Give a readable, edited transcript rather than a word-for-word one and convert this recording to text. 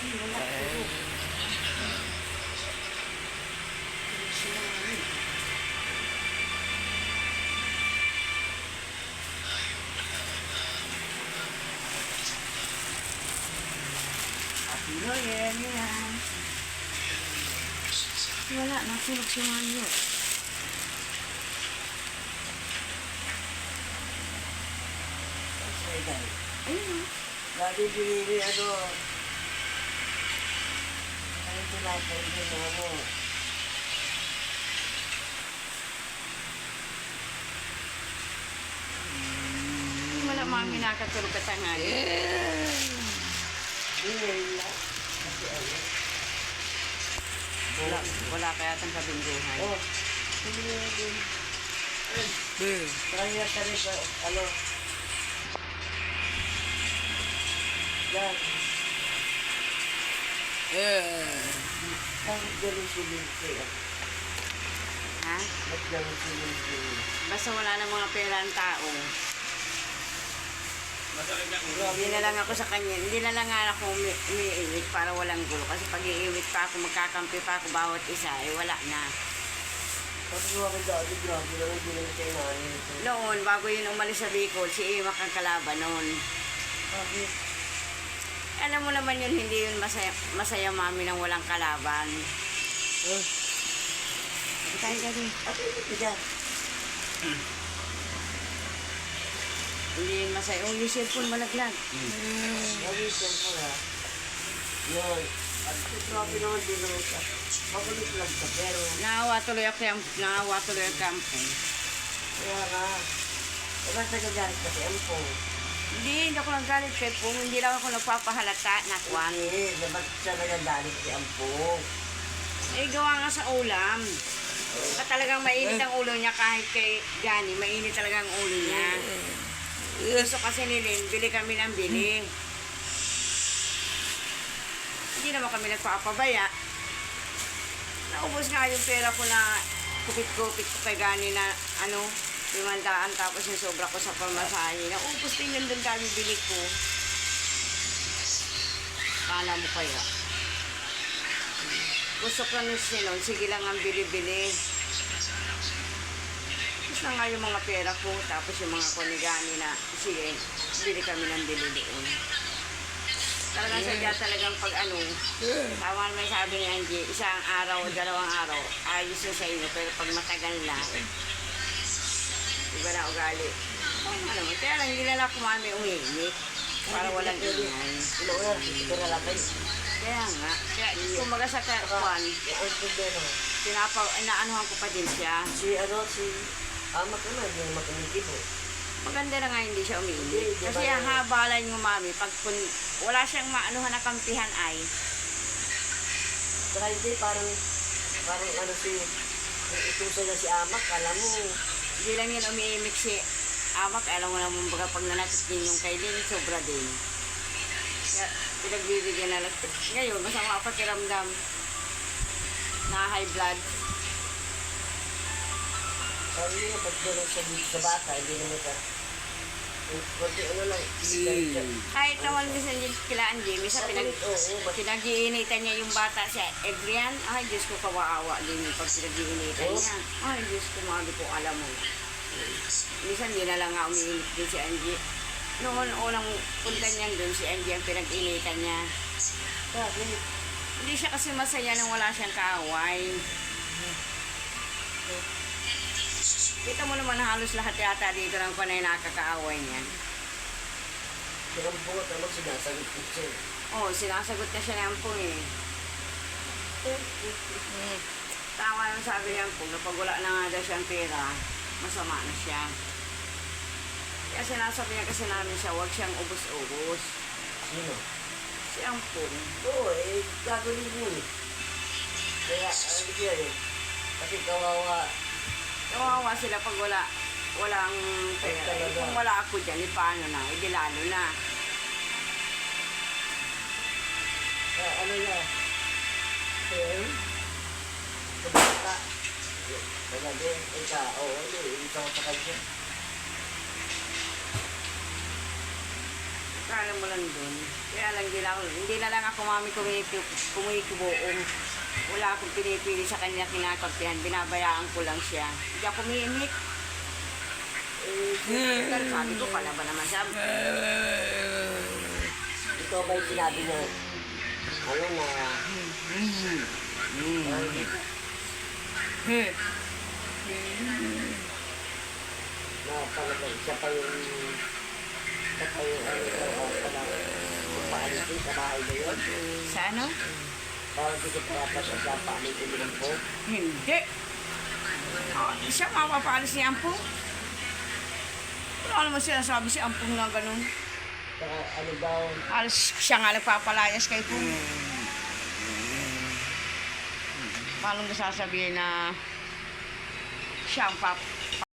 Wala. Pero yan. Wala, nasulog si Mario. Ayun. Lagi binili ano. Ano tinatawag mo ano. Wala mami nakatulog ka tangali. Wala. Kasi ano. Wala kaya tang kabingguhan. Oh. Hindi na din. Kaya ka rin sa ano. Yan. Bakit ganun sulit siya? Ha? Bakit ganun sulit siya? Basta wala na mga pera ang tao. Hindi na lang ako sa kanya. Hindi na lang nga ako umiiwit para walang gulo. Kasi pag iiwit pa ako, magkakampi pa ako bawat isa, eh wala na. Tapos mga kadali, grabe lang, hindi lang kayo nanin. Noon, bago yun umalis sa Bicol, si Imak ang kalaban noon. Bakit? Alam mo naman yun, hindi yun masaya mami nang walang kalaban. Tayo ka din. Ate, ito dyan. Hindi yun masaya. Oh, yung cellphone malaglag. Lagi siya ha. Yun. At grabe naman din naman siya. Makulit lang siya, pero Naawa tuloy ang kampo. kaya nga. Diba nagagalit kasi ang po? Hindi ako nagalit kay Pong. Hindi lang ako nagpapahalata na kwan. Hindi, dapat siya nagagalit si Ampong. Eh, gawa nga sa ulam. Baka talagang mainit ang ulo niya kahit kay Gani. Mainit talaga ang ulo niya. Gusto kasi ni Lynn, bili kami ng bili. Hindi naman kami nagpapabaya. Naubos nga yung pera ko na kupit-kupit ko kay Gani na 500, tapos yung sobra ko sa pamasahe. Naubos din yun doon kami bili ko. Kala mo kaya. Gusto ko na sinon, sige lang ang bili-bili. Tapos na nga yung mga pera ko, tapos yung mga kunigani na, sige, bili kami ng bili doon. Talagang sadya talagang pag tama naman sabi ni Angie, isang araw o 2 araw, ayos yun sa inyo, pero pag matagal na, iba na ugali. Kaya lang, hindi na lang kumami umimik, para walang ingay. Inuwi, ito na lang kayo. Kaya nga, kumbaga sa kwan, Ang problema. inaanuhan ko pa din siya. Si Amak naman, hindi naman kumikibo. Maganda na nga hindi siya umiinit. Hindi, Kasi diba ang habalan mo mami, pag wala siyang maanuhan na kampihan ay, Saka hindi, parang ano ituso na si Amak, alam mo. hindi lang yun umiimik si Amak. Alam mo naman baga pag nanakit din yung kay Lynn, sobra din. Kaya pinagbibigyan na lang. Ngayon, masama pakiramdam na high blood. Sabi niya, pag gano'n siya dito sa bata, hindi naman ka. Kunti ano lang, Kahit naman minsan din kila Angie, minsan pinag-iinitan niya yung bata si Adrian. Ay, Diyos ko, kawaawa din yung pag pinag-iinitan niya. Ay, Diyos ko, mga di ko alam mo. Minsan hindi na lang nga umiinit din si Angie. Noon, unang punta niyan doon, si Angie ang pinag-initan niya. Hindi siya kasi masaya nang wala siyang kaaway. Kita mo naman halos lahat yata dito ng panay nakakaaway niya. Kaya ang bungot naman sinasagot ko siya. Oo, sinasagot na siya ng Ampong eh. Tama yung sabi niya Ampong, na pag wala na nga daw siyang pera, masama na siya. Kaya sinasabi niya kasi namin siya, huwag siyang ubos-ubos. Sino? Si Ampong. Oo, gagawin mo eh. Kaya, ano yun eh. Kasi Kawawa sila pag walang pera. Eh, kung wala ako dyan, eh, paano na? Eh, di lalo na. ano na? Sabata. Talaga, ikaw sa kanya. Kala mo lang dun. Kaya lang hindi na lang ako mami kumikibuong. Wala akong pinipili sa kanya kinakagpihan. Binabayaan ko lang siya. Hindi ako umiimik. Pero sabi ko, pala ba naman sabi? Ito ba yung sinabi niya? Ano na? Na talagang siya pa yung ano pala paalisin sa bahay na yun. Sa ano? Parang di ko dapat siya paalisin ng po. Hindi. Siya mapapalis si Ampong. Wala naman sinasabi si Ampong na ganun. Saka ano daw, Alas siya nga nagpapalayas kay Pong. Paano mo sasabihin na siya ang